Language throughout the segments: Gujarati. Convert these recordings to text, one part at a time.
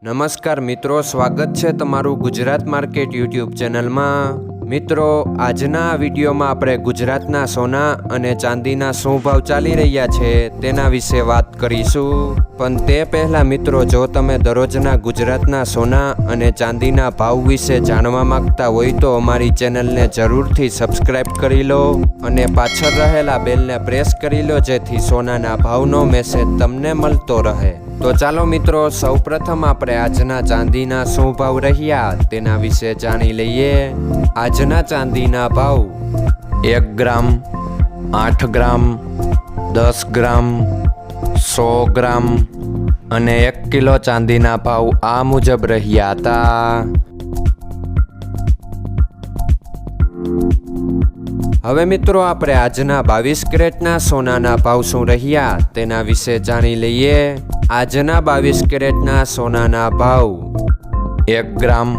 નમસ્કાર મિત્રો, સ્વાગત છે તમારું ગુજરાત માર્કેટ યુટ્યુબ ચેનલમાં। મિત્રો, આજના વિડીયોમાં આપણે ગુજરાતના સોના અને ચાંદીના શું ભાવ ચાલી રહ્યા છે તેના વિશે વાત કરીશું। પણ તે પહેલાં મિત્રો, જો તમે દરરોજના ગુજરાતના સોના અને ચાંદીના ભાવ વિશે જાણવા માંગતા હોય તો અમારી ચેનલને જરૂરથી સબસ્ક્રાઈબ કરી લો અને પાછળ રહેલા બેલને પ્રેસ કરી લો, જેથી સોનાના ભાવનો મેસેજ તમને મળતો રહે। તો ચાલો મિત્રો, સૌપ્રથમ આપણે આજના ચાંદીના શું ભાવ રહ્યા તેના વિશે જાણી લઈએ। આજના ચાંદીના ભાવ 1 ગ્રામ, 8 ગ્રામ, 10 ગ્રામ, 100 ગ્રામ અને 1 કિલો ચાંદીના ભાવ આ મુજબ રહ્યા હતા। હવે મિત્રો, આપણે આજના 22 કેરેટના સોનાના ભાવ શું રહ્યા તેના વિશે જાણી લઈએ। આજના 22 કેરેટના સોનાના ભાવ 1 ગ્રામ,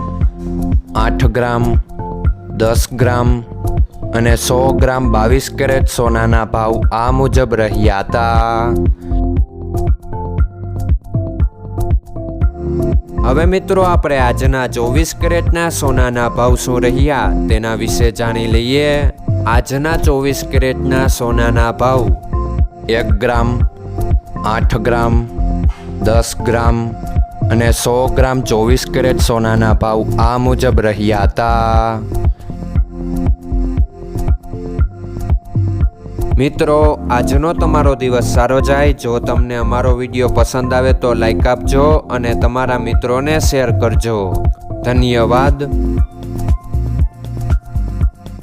8 ગ્રામ, 10 ગ્રામ અને 100 ગ્રામ 22 કેરેટ સોનાના ભાવ આ મુજબ રહ્યા હતા। હવે મિત્રો, આપણે આજના 24 કેરેટના સોનાના ભાવ શું રહ્યા તેના વિશે જાણી લઈએ। આજના 24 કેરેટના સોનાના ભાવ 1 ગ્રામ, 8 ગ્રામ, 10 ગ્રામ અને 100 ગ્રામ 24 કેરેટ સોનાના ભાવ આ મુજબ રહ્યા હતા। મિત્રો, આજનો તમારો દિવસ સારો જાય। જો તમને અમારો વિડીયો પસંદ આવે તો લાઈક આપજો અને તમારા મિત્રોને શેર કરજો। ધન્યવાદ।